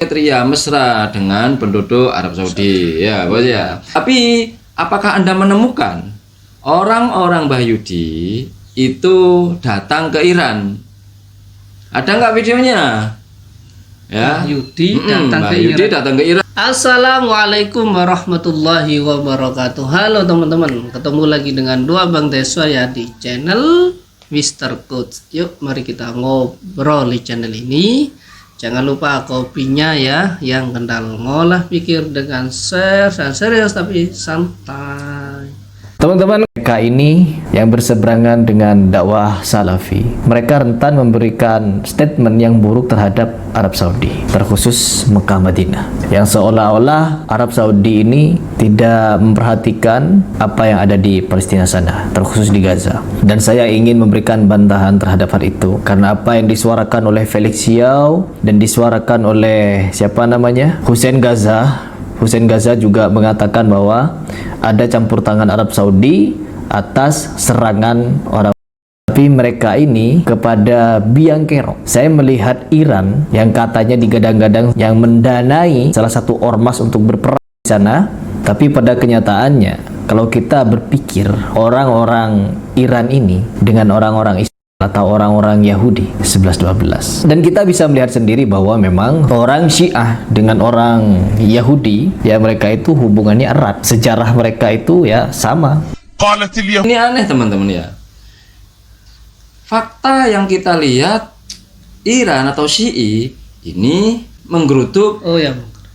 kriteria mesra dengan penduduk Arab Saudi, ya bos ya. Tapi apakah Anda menemukan orang-orang Bahyudi itu datang ke Iran? Ada nggak videonya? Ya, Bahyudi datang ke Iran. Assalamualaikum warahmatullahi wabarakatuh. Halo teman-teman, ketemu lagi dengan dua Bang Deswa ya di channel Mr. Coach. Yuk mari kita ngobrol di channel ini. Jangan lupa kopinya ya, yang kental ngolah pikir dengan share dan serius tapi santai. Teman-teman, mereka ini yang berseberangan dengan dakwah Salafi, mereka rentan memberikan statement yang buruk terhadap Arab Saudi, terkhusus Mekah Madinah, yang seolah-olah Arab Saudi ini tidak memperhatikan apa yang ada di Palestina sana, terkhusus di Gaza. Dan saya ingin memberikan bantahan terhadap hal itu, karena apa yang disuarakan oleh Felix Xiao dan disuarakan oleh siapa namanya, Hussein Gaza juga mengatakan bahwa ada campur tangan Arab Saudi atas serangan orang. Tapi mereka ini kepada biang kerok. Saya melihat Iran yang katanya digadang-gadang yang mendanai salah satu ormas untuk berperang di sana. Tapi pada kenyataannya, kalau kita berpikir orang-orang Iran ini dengan orang-orang Islam atau orang-orang Yahudi 11-12, dan kita bisa melihat sendiri bahwa memang orang Syiah dengan orang Yahudi ya, mereka itu hubungannya erat, sejarah mereka itu ya sama. Ini aneh teman-teman ya, fakta yang kita lihat Iran atau Syi'i ini menggerutuk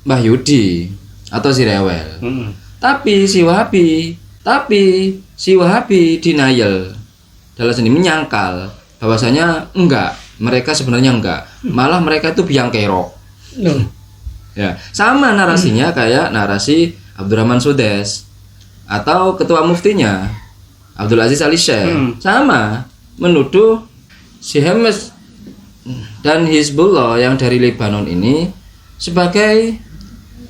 Bahyudi atau si rewel. Tapi si Wahabi denial, dalam sini menyangkal bahwasanya enggak, mereka sebenarnya enggak, malah mereka itu biang kerok. Ya, sama narasinya kayak narasi Abdurrahman Sudes atau ketua muftinya Abdul Aziz Ali Sheikh, sama menuduh si Hamas dan Hizbullah yang dari Lebanon ini sebagai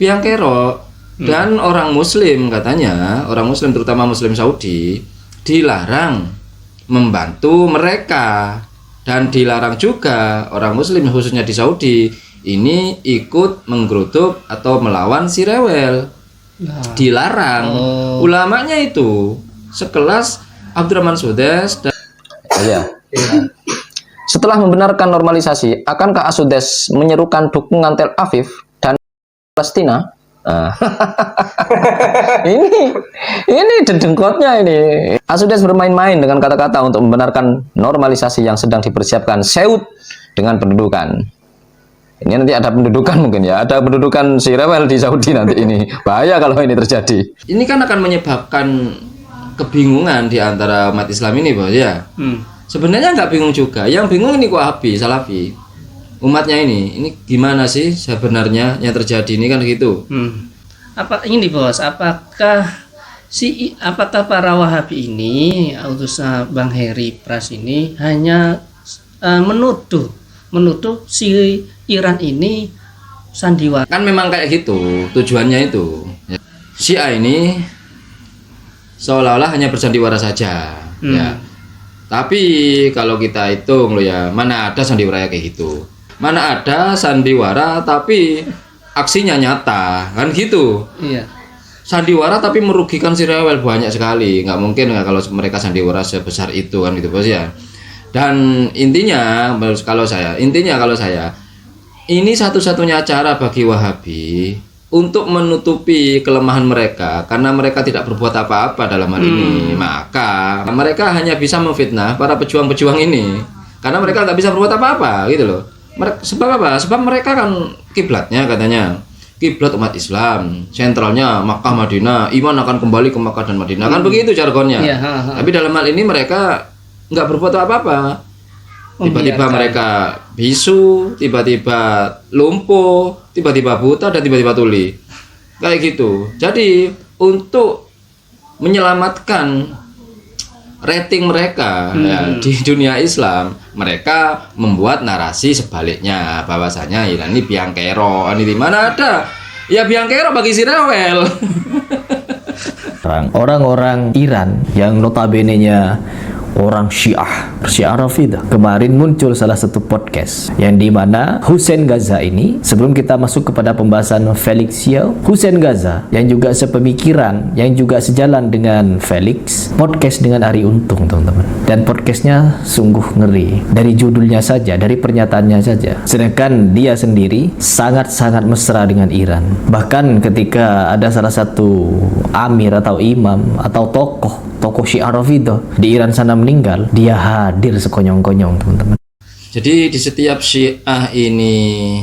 biang kerok. Dan orang Muslim, katanya orang Muslim terutama Muslim Saudi dilarang membantu mereka, dan dilarang juga orang Muslim khususnya di Saudi ini ikut menggerutuk atau melawan si rewel. Dilarang. Ulamanya itu sekelas Abdurrahman Sudes dan Setelah membenarkan normalisasi, akankah Asudes menyerukan dukungan Tel Aviv dan Palestina? ini dedengkotnya ini. Asudes bermain-main dengan kata-kata untuk membenarkan normalisasi yang sedang dipersiapkan Saud dengan pendudukan. Ini nanti ada pendudukan mungkin ya, ada pendudukan si rewel di Saudi nanti ini. Bahaya kalau ini terjadi. Ini kan akan menyebabkan kebingungan di antara umat Islam ini, bos ya. Sebenarnya nggak bingung juga, yang bingung ini Wahabi, Salafi. Umatnya ini gimana sih sebenarnya yang terjadi ini kan gitu. Apa ini bos? Apakah para Wahabi ini, utusan Bang Heri Pras ini hanya menuduh si Iran ini sandiwara? Kan memang kayak gitu tujuannya itu. Syiah ini seolah-olah hanya bersandiwara saja, ya. Tapi kalau kita hitung loh ya, mana ada sandiwara kayak gitu. Mana ada sandiwara tapi aksinya nyata, kan gitu. Iya. Sandiwara tapi merugikan si rewel banyak sekali. Nggak mungkin kalau mereka sandiwara sebesar itu kan gitu bos ya. Dan intinya kalau saya ini satu-satunya cara bagi Wahabi untuk menutupi kelemahan mereka, karena mereka tidak berbuat apa-apa dalam hal ini. Maka mereka hanya bisa memfitnah para pejuang-pejuang ini, karena mereka nggak bisa berbuat apa-apa gitu loh. Sebab apa? Sebab mereka kan kiblatnya katanya kiblat umat Islam, sentralnya Makkah Madinah, iman akan kembali ke Makkah dan Madinah, kan begitu jargonnya. Tapi dalam hal ini mereka nggak berbuat apa-apa. Tiba-tiba mereka bisu, tiba-tiba lumpuh, tiba-tiba buta, dan tiba-tiba tuli, kayak gitu. Jadi untuk menyelamatkan rating mereka ya, di dunia Islam, mereka membuat narasi sebaliknya, bahwasanya Iran ini biang kerok. Ini di mana ada ya biang kerok bagi si rewel. Orang-orang Iran yang notabene-nya orang Syiah Rafidah. Kemarin muncul salah satu podcast yang dimana Hussein Gaza ini, sebelum kita masuk kepada pembahasan Felix Yeo, Hussein Gaza yang juga sepemikiran, yang juga sejalan dengan Felix, podcast dengan Ari Untung, teman-teman. Dan podcastnya sungguh ngeri. Dari judulnya saja, dari pernyataannya saja. Sedangkan dia sendiri sangat-sangat mesra dengan Iran. Bahkan ketika ada salah satu amir atau imam atau tokoh Syiah Rafidah di Iran sana meninggal, dia hadir sekonyong-konyong, teman-teman. Jadi di setiap Syiah ini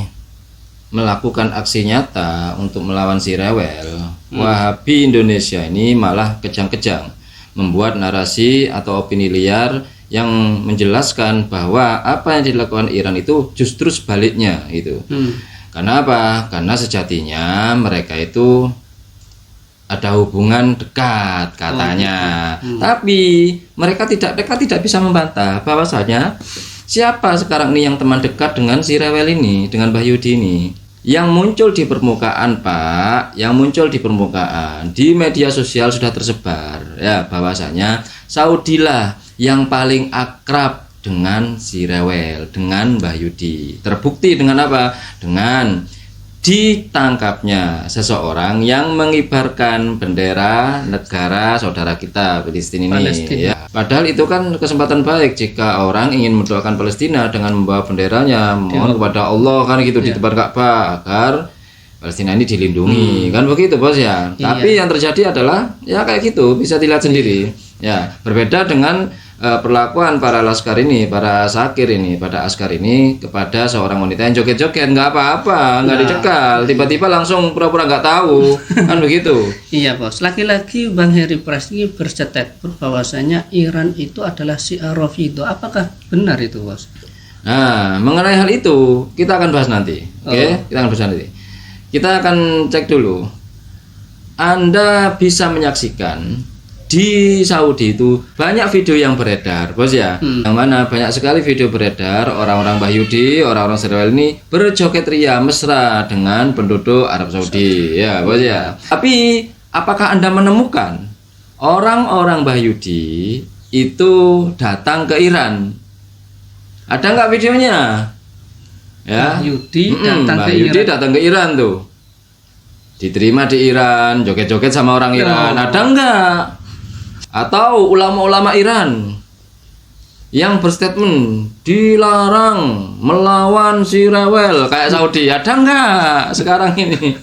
melakukan aksi nyata untuk melawan si rewel, Wahabi Indonesia ini malah kejang-kejang membuat narasi atau opini liar yang menjelaskan bahwa apa yang dilakukan Iran itu justru sebaliknya gitu. Karena apa? Karena sejatinya mereka itu ada hubungan dekat katanya. Tapi mereka tidak bisa membantah bahwasanya siapa sekarang ini yang teman dekat dengan si rewel ini, dengan Bahyudi ini. Yang muncul di permukaan, Pak, yang muncul di permukaan di media sosial sudah tersebar ya bahwasanya Saudi lah yang paling akrab dengan si rewel, dengan Bahyudi. Terbukti dengan apa? Dengan ditangkapnya seseorang yang mengibarkan bendera negara saudara kita Palestina ini ya. Padahal itu kan kesempatan baik jika orang ingin mendoakan Palestina dengan membawa benderanya, mohon kepada Allah kan gitu di depan Ka'bah agar Palestina ini dilindungi kan begitu bos ya. Tapi yang terjadi adalah ya kayak gitu, bisa dilihat sendiri ya. Berbeda dengan perlakuan para laskar ini, para sakir ini, pada askar ini kepada seorang wanita yang joget-joget, nggak apa-apa, nggak dicekal, tiba-tiba langsung pura-pura nggak tahu, kan begitu. Iya bos, lagi-lagi Bang Heri Pras ini berstatement bahwasanya Iran itu adalah Syiah Rafidah. Apakah benar itu bos? Nah, mengenai hal itu kita akan bahas nanti, oke? Kita akan bahas nanti. Kita akan cek dulu. Anda bisa menyaksikan di Saudi itu banyak video yang beredar, bos ya. Yang mana banyak sekali video beredar orang-orang Bahyudi, orang-orang Israel ini berjoget ria mesra dengan penduduk Arab Saudi, ya bos ya. Tapi apakah Anda menemukan orang-orang Bahyudi itu datang ke Iran? Ada nggak videonya? Ya. Bahyudi datang ke Iran tuh. Diterima di Iran, joget-joget sama orang Iran. Ada nggak? Atau ulama-ulama Iran yang berstatement dilarang melawan si rewel kayak Saudi, ada nggak sekarang ini?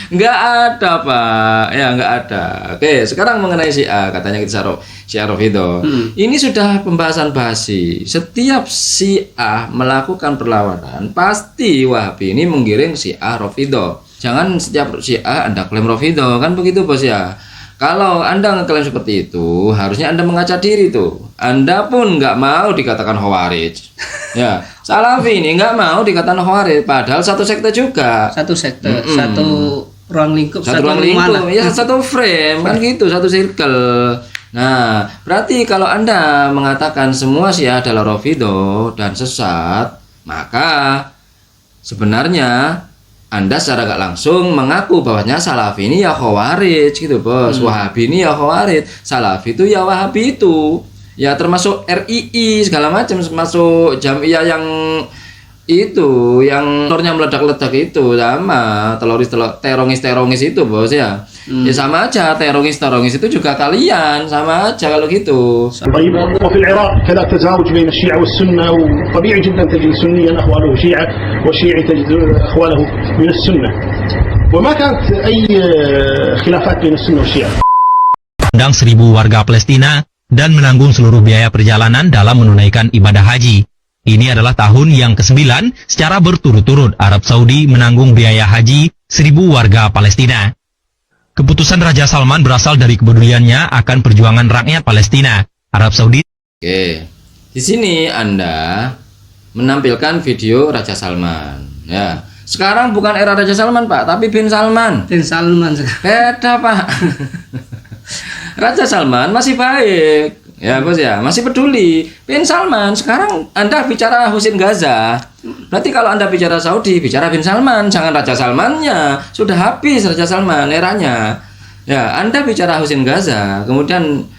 Nggak ada Pak, ya nggak ada. Oke, sekarang mengenai Syiah, katanya kita Syiah Rafidah. Ini sudah pembahasan basi. Setiap Syiah melakukan perlawanan, pasti Wahabi ini menggiring Syiah Rafidah. Jangan setiap Syiah Anda klaim Rafidah, kan begitu bos ya. Kalau Anda ngeklaim seperti itu, harusnya Anda mengaca diri tuh. Anda pun nggak mau dikatakan Khawarij. Ya, Salafi ini nggak mau dikatakan Khawarij, padahal satu sekte juga. Satu sekte, satu ruang lingkup, satu ruang lingkup, ya satu frame kan gitu, satu circle. Nah, berarti kalau Anda mengatakan semua Syiah adalah Rafidah dan sesat, maka sebenarnya Anda secara gak langsung mengaku bahwasanya Salafi ini ya Khawarij gitu bos, Wahabi ini ya Khawarij, Salafi itu ya Wahabi itu, ya termasuk RII segala macam, termasuk Jamiah yang itu, yang telurnya meledak-ledak itu sama teroris itu bos ya. Ya sama aja, teroris itu juga kalian, sama aja kalau gitu. طيب وفي العراق كذا تزاوج بين الشيعة والسنة وطبيعي جدا تجد سنيا أخواله شيعة والشيعي تجد أخواله من السنة وما كانت أي خلافات بين السنة والشيعة. Undang 1.000 warga Palestina dan menanggung seluruh biaya perjalanan dalam menunaikan ibadah haji. Ini adalah tahun yang ke-9 secara berturut-turut Arab Saudi menanggung biaya haji 1.000 warga Palestina. Keputusan Raja Salman berasal dari kepeduliannya akan perjuangan rakyat Palestina. Arab Saudi. Oke, di sini Anda menampilkan video Raja Salman. Ya, sekarang bukan era Raja Salman Pak, tapi bin Salman. Bin Salman. Beda Pak. Raja Salman masih baik, ya bos ya, masih peduli. Bin Salman sekarang Anda bicara Hussein Gaza. Berarti kalau Anda bicara Saudi, bicara bin Salman, jangan Raja Salmannya. Sudah habis Raja Salman eranya. Ya, Anda bicara Hussein Gaza, kemudian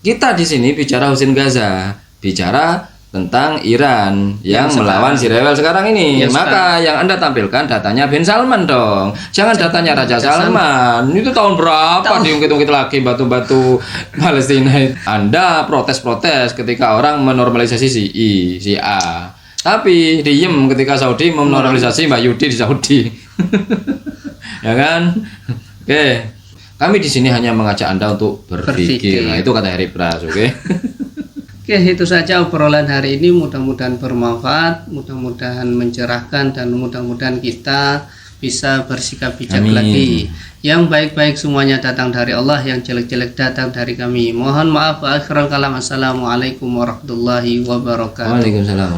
kita di sini bicara Husin Gaza, bicara tentang Iran yang melawan si rewel sekarang ini. Maka yang Anda tampilkan datanya Bin Salman dong. Jangan datanya Raja Salman. Itu tahun berapa diungkit-ungkit lagi batu-batu Palestina. Anda protes-protes ketika orang menormalisasi si A. Tapi diem ketika Saudi menormalisasi Mbak Yudi di Saudi. Ya kan? Oke. Kami di sini hanya mengajak Anda untuk berpikir. Nah, itu kata Harry Pras, oke? Oke, itu saja obrolan hari ini. Mudah-mudahan bermanfaat, mudah-mudahan mencerahkan, dan mudah-mudahan kita bisa bersikap bijak lagi. Yang baik-baik semuanya datang dari Allah, yang jelek-jelek datang dari kami. Mohon maaf, akhirul kalam. Assalamualaikum warahmatullahi wabarakatuh. Waalaikumsalam.